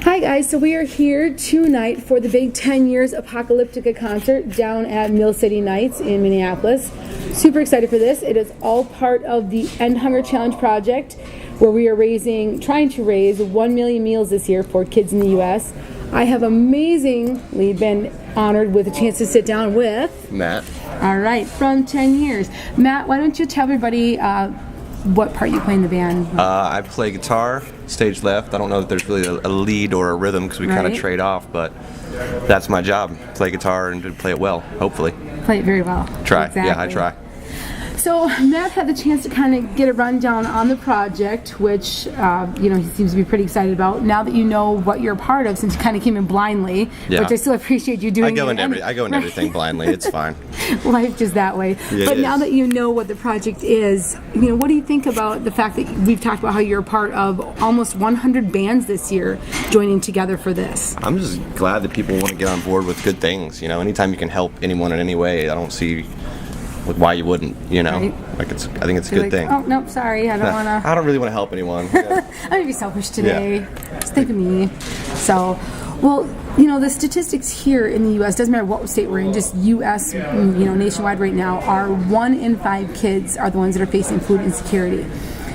Hi guys, so we are here tonight for the big 10 years Apocalyptica concert down at Mill City Nights in Minneapolis. Super excited for this. It is all part of the End Hunger Challenge project, where we are trying to raise 1 million meals this year for kids in the U.S. I have amazingly been honored with a chance to sit down with Matt. All right, from 10 years. Matt, why don't you tell everybody what part you play in the band? I play guitar, stage left. I don't know if there's really a lead or a rhythm because we kind of trade off, but that's my job. Play guitar and play it well, hopefully. Play it very well. Try. Exactly. Yeah, I try. So Matt had the chance to kind of get a rundown on the project, which he seems to be pretty excited about. Now that you know what you're a part of, since you kind of came in blindly, which I still appreciate you doing. I go into everything blindly. It's fine. Life just that way. Yeah, but now that you know what the project is, what do you think about the fact that we've talked about how you're a part of almost 100 bands this year joining together for this? I'm just glad that people want to get on board with good things. Anytime you can help anyone in any way, I don't see why you wouldn't, Right. I think it's a good thing. Oh, nope, sorry, I don't want to. I don't really want to help anyone. I'm going to be selfish today. Yeah. Just think of me. So, well, the statistics here in the U.S., doesn't matter what state we're in, just U.S., nationwide right now, are 1 in 5 kids are the ones that are facing food insecurity.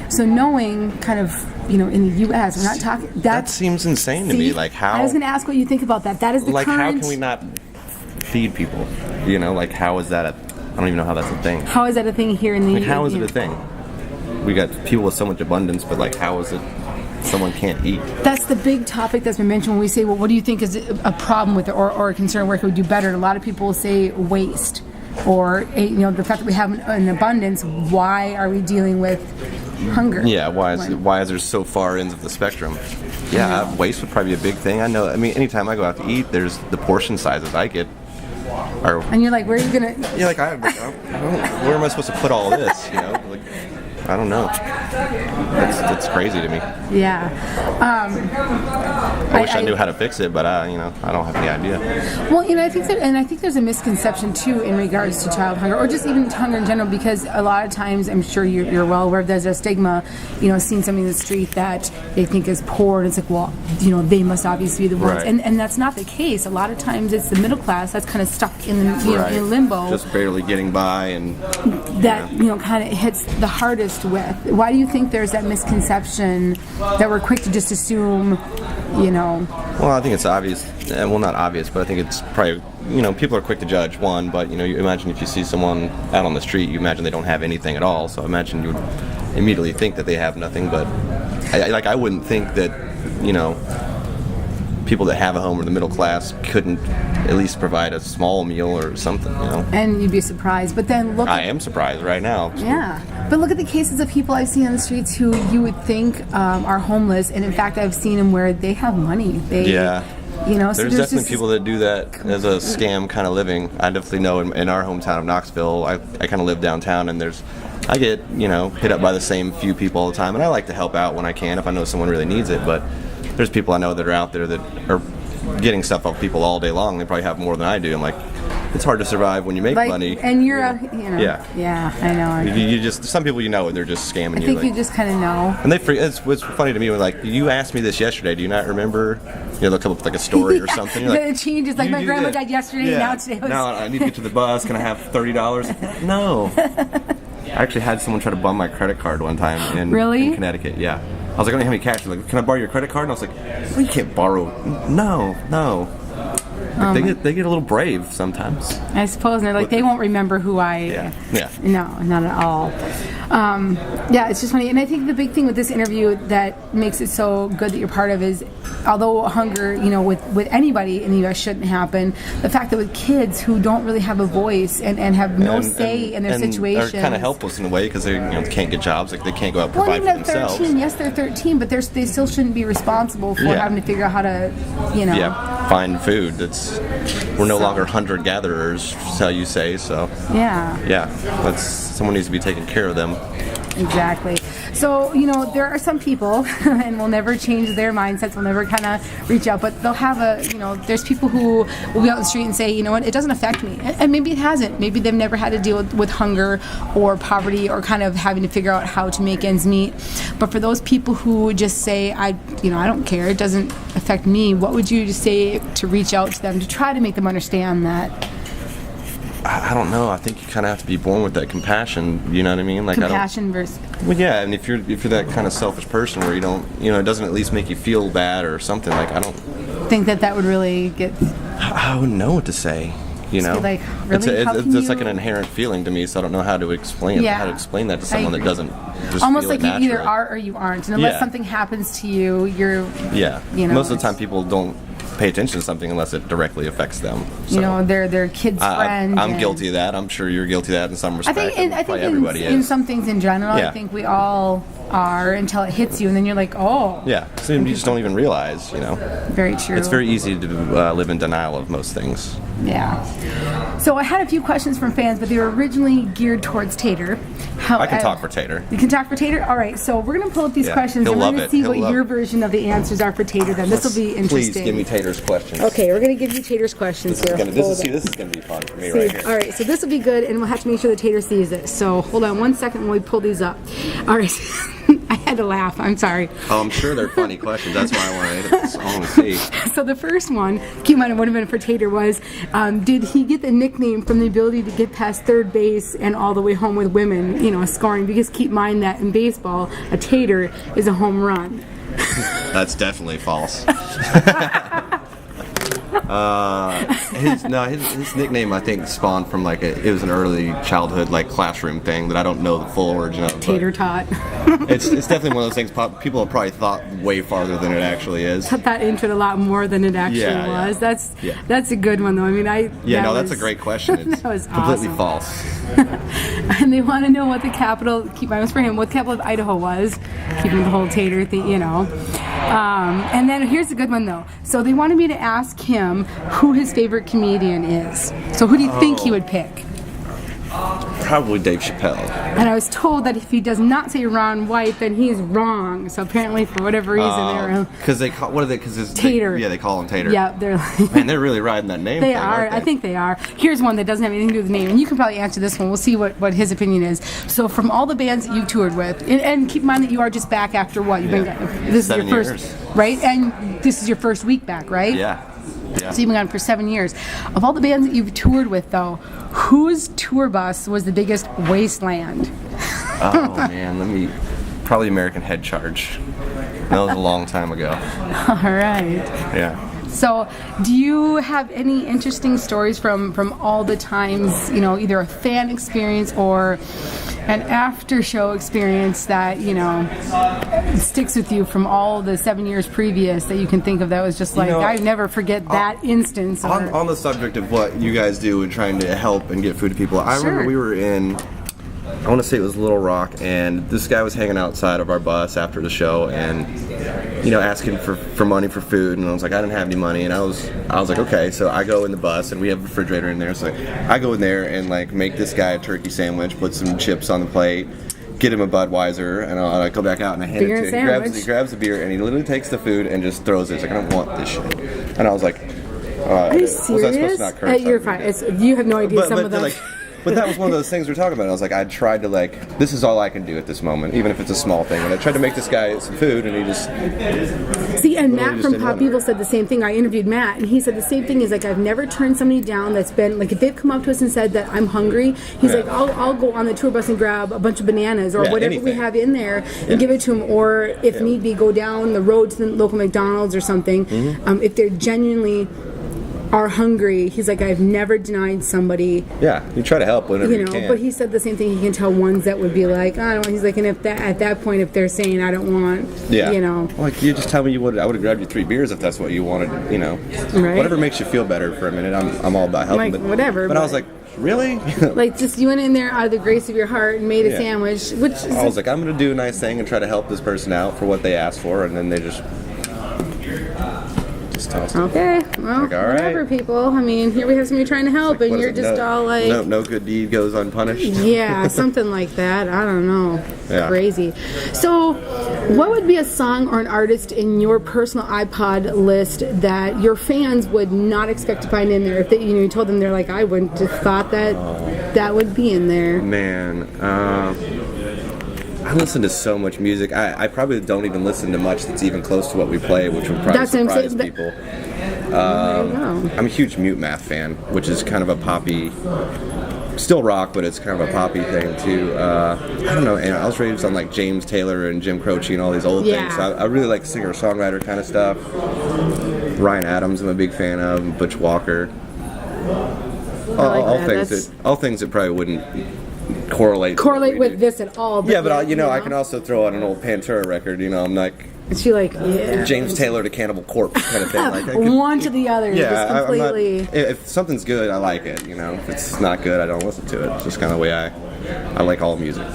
So knowing kind of, in the U.S., we're not talking. That seems insane to me. Like how. I was going to ask what you think about that. That is the current. How can we not feed people? How is that I don't even know how that's a thing. How is that a thing here in the U.S.? How is it a thing? We got people with so much abundance, but how is it someone can't eat? That's the big topic that's been mentioned when we say, well, what do you think is a problem with it or a concern where it would do better? And a lot of people will say waste or, the fact that we have an abundance. Why are we dealing with hunger? Yeah, why is there so far ends of the spectrum? Yeah, waste would probably be a big thing. I know. Anytime I go out to eat, there's the portion sizes I get. And you're like, where are you gonna? Yeah, where am I supposed to put all this? I don't know. It's crazy to me. Yeah. I wish I knew how to fix it, but I don't have any idea. Well, I think there's a misconception too in regards to child hunger, or just even hunger in general, because a lot of times, I'm sure you're well aware, there's a stigma, seeing somebody in the street that they think is poor, and it's like, well, they must obviously be the ones, and that's not the case. A lot of times, it's the middle class that's kind of stuck in in limbo, just barely getting by, and that kind of hits the hardest with. Why do you think there's that misconception that we're quick to just assume, Well, I think it's obvious. Well, not obvious, but I think it's probably, people are quick to judge, one, but, you imagine if you see someone out on the street, you imagine they don't have anything at all, so I imagine you would immediately think that they have nothing, but I wouldn't think that, people that have a home or the middle class couldn't at least provide a small meal or something, And you'd be surprised, but then I am surprised right now. Yeah, but look at the cases of people I've seen on the streets who you would think are homeless, and in fact I've seen them where they have money. There's definitely people that do that as a Mm-hmm. scam kind of living. I definitely know in our hometown of Knoxville, I kind of live downtown, and I get, hit up by the same few people all the time, and I like to help out when I can if I know someone really needs it, but there's people I know that are out there that are getting stuff off people all day long. They probably have more than I do. I'm like, it's hard to survive when you make money. And you're Yeah, I know. You just, some people they're just scamming you. I think you just kind of know. And it's funny to me when you asked me this yesterday. Do you not remember? They'll come up with a story or something. You're it changes. Like my grandma died yesterday. Now today was. Now I need to get to the bus. Can I have $30? No. I actually had someone try to bum my credit card one time in Connecticut. Yeah. I was like, I don't have any cash. They're like, can I borrow your credit card? And I was like, well, you can't borrow. No. They get a little brave sometimes. I suppose, and they're like, they won't remember who I. Yeah. No, not at all. It's just funny, and I think the big thing with this interview that makes it so good that you're part of is, although hunger, with anybody in the U.S. shouldn't happen, the fact that with kids who don't really have a voice and have no say in their situations, they're kind of helpless in a way because they can't get jobs, like they can't go out and provide for themselves. 13, yes, they're 13, but they still shouldn't be responsible for having to figure out how to, find food. We're no longer hunter-gatherers, how you say, so. Yeah. Someone needs to be taking care of them. Exactly. So, you know, there are some people, and we'll never change their mindsets, we'll never kind of reach out, but they'll have there's people who will be out in the street and say, you know what, it doesn't affect me. And maybe it hasn't. Maybe they've never had to deal with hunger or poverty or kind of having to figure out how to make ends meet. But for those people who just say, I don't care, it doesn't affect me, what would you say to reach out to them to try to make them understand that? I don't know. I think you kind of have to be born with that compassion. You know what I mean? Like Compassion versus. Well, yeah, and if you're that kind of selfish person where you don't, it doesn't at least make you feel bad or something. Like I don't think that would really get. I wouldn't know what to say. Like, really? It's like an inherent feeling to me, so I don't know how to explain how to explain that to someone that doesn't just almost feel like it you either are or you aren't, and unless something happens to you, you're. Yeah. Most of the time, people don't pay attention to something unless it directly affects them. So, their kid's friend. I'm guilty of that. I'm sure you're guilty of that in some respect. I think everybody in some things in general, I think we all are until it hits you, and then you're like, oh. Yeah, so you just don't even realize, Very true. It's very easy to live in denial of most things. Yeah. So I had a few questions from fans, but they were originally geared towards Tater. I can talk for Tater. You can talk for Tater? All right, so we're going to pull up these questions, and we're going to see what your version of the answers are for Tater then. This will be interesting. Please give me Tater's questions. Okay, we're going to give you Tater's questions here. This is going to be fun for me right here. All right, so this will be good, and we'll have to make sure that Tater sees this. So hold on 1 second while we pull these up. All right. I had to laugh. I'm sorry. Oh, I'm sure they're funny questions. That's why I want to see. So the first one, keep in mind it would have been for Tater, was did he get the nickname from the ability to get past third base and all the way home with women, scoring? Because keep in mind that in baseball, a Tater is a home run. That's definitely false. His nickname I think spawned from it was an early childhood classroom thing that I don't know the full origin of. Tater tot. It's definitely one of those things people have probably thought way farther than it actually is. Cut that into it a lot more than it actually was. Yeah. That's a good one though. I mean, that's a great question. It's that was completely awesome. False. And they want to know what the capital. Keep in mind, it was for him. What the capital of Idaho was. Keeping the whole Tater thing, And then here's a good one though. So they wanted me to ask him who his favorite comedian is. So who do you think he would pick? Probably Dave Chappelle. And I was told that if he does not say Ron White, then he's wrong. So apparently, for whatever reason, they're because they call because Tater. They call him Tater. Yeah, they're like, man, they're really riding that name. They are. I think they are. Here's one that doesn't have anything to do with the name, and you can probably answer this one. We'll see what his opinion is. So, from all the bands that you've toured with, and keep in mind that you are just back after what you've been. This 7 is your first, years. right? And this is your first week back, right? Yeah. So you've been gone for 7 years. Of all the bands that you've toured with, though, whose tour bus was the biggest wasteland? Oh man, probably American Head Charge. That was a long time ago. All right. Yeah. So, do you have any interesting stories from all the times, either a fan experience or an after show experience that, sticks with you from all the 7 years previous that you can think of that was just like, I never forget that instance? On the subject of what you guys do in trying to help and get food to people, I remember we were in, I want to say it was Little Rock, and this guy was hanging outside of our bus after the show and, asking for money for food, and I was like, I didn't have any money, and I was like, okay, so I go in the bus, and we have a refrigerator in there, so I go in there and make this guy a turkey sandwich, put some chips on the plate, get him a Budweiser, and I go back out and I hand it to him. He grabs the beer, and he literally takes the food and just throws it. He's like, I don't want this shit. And I was like, are you serious? You're fine. You have no idea some of them. But that was one of those things we're talking about. I was like, I tried to this is all I can do at this moment, even if it's a small thing. And I tried to make this guy some food, and he just... See, and Matt from Pop Evil said the same thing. I interviewed Matt, and he said the same thing. Is I've never turned somebody down that's been, if they've come up to us and said that I'm hungry, he's like, I'll go on the tour bus and grab a bunch of bananas or whatever we have in there and give it to him. Or if need be, go down the road to the local McDonald's or something. If they're genuinely... are hungry, he's like, I've never denied somebody. Yeah, you try to help whenever you can. But he said the same thing. He can tell ones that would be like, I don't want. He's like, and if at that point, if they're saying I don't want, you just tell me you would. I would have grabbed you 3 beers if that's what you wanted. Right? Whatever makes you feel better for a minute. I'm all about helping. Whatever. But I was like, really? Just you went in there out of the grace of your heart and made a sandwich. Which I was like, I'm going to do a nice thing and try to help this person out for what they asked for, and then they just Just tossed it. Okay, well, Like, all whatever, right. people. I mean, here we have somebody trying to help, and What is you're it? just all like, no good deed goes unpunished. yeah, something like that. I don't know. Yeah. Crazy. So, what would be a song or an artist in your personal iPod list that your fans would not expect to find in there? If they, you told them, they're like, I wouldn't have thought that that would be in there. Man, I listen to so much music. I probably don't even listen to much that's even close to what we play, which would probably That's what I'm surprise saying. people. There you go. I'm a huge Mute Math fan, which is kind of a poppy, still rock, but it's kind of a poppy thing too. I don't know, and I was raised on like James Taylor and Jim Croce and all these old Yeah. things. So I really like singer-songwriter kind of stuff. Ryan Adams, I'm a big fan of. Butch Walker. All things that probably wouldn't correlate With this at all. But yeah, but I can also throw out an old Pantera record. I'm like Is she like, yeah. James Taylor to Cannibal Corpse kind of thing. Like One to the other. yeah, just completely. I'm not, if something's good, I like it. If it's not good, I don't listen to it. It's just kind of the way I like all music.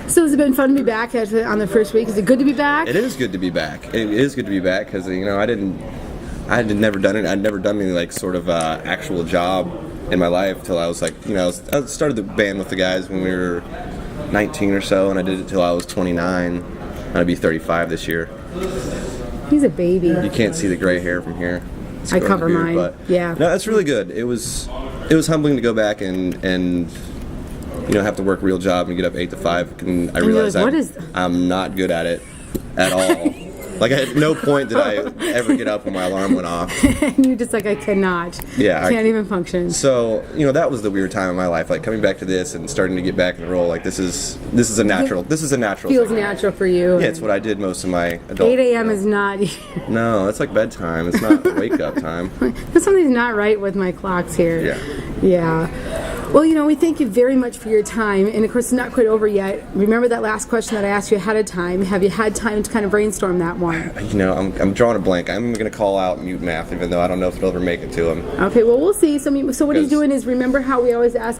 So has it been fun to be back on the first week? Is it good to be back? It is good to be back. It is good to be back because I had never done it. I'd never done any like sort of actual job in my life till I was like, I started the band with the guys when we were 19 or so, and I did it till I was 29. I'd be 35 this year. He's a baby. You can't see the gray hair from here. It's I going cover beard, mine. But Yeah. No, that's really good. It was humbling to go back and have to work a real job and get up 8 to 5, and I realized like, I'm not good at it at all. Like at no point did I ever get up when my alarm went off. And you're just like, I cannot. Yeah, I can't even function. So that was the weird time in my life. Like coming back to this and starting to get back in the role. Like this is a natural. This is a natural. Feels thing. natural for you. Yeah, it's what I did most of my adult. 8 a.m. is not. No, it's like bedtime. It's not wake up time. Something's not right with my clocks here. Yeah. Yeah. Well, we thank you very much for your time. And of course, it's not quite over yet. Remember that last question that I asked you ahead of time. Have you had time to kind of brainstorm that one? I'm drawing a blank. I'm going to call out Mute Math, even though I don't know if it'll ever make it to him. Okay, well, we'll see. So what he's doing is, remember how we always ask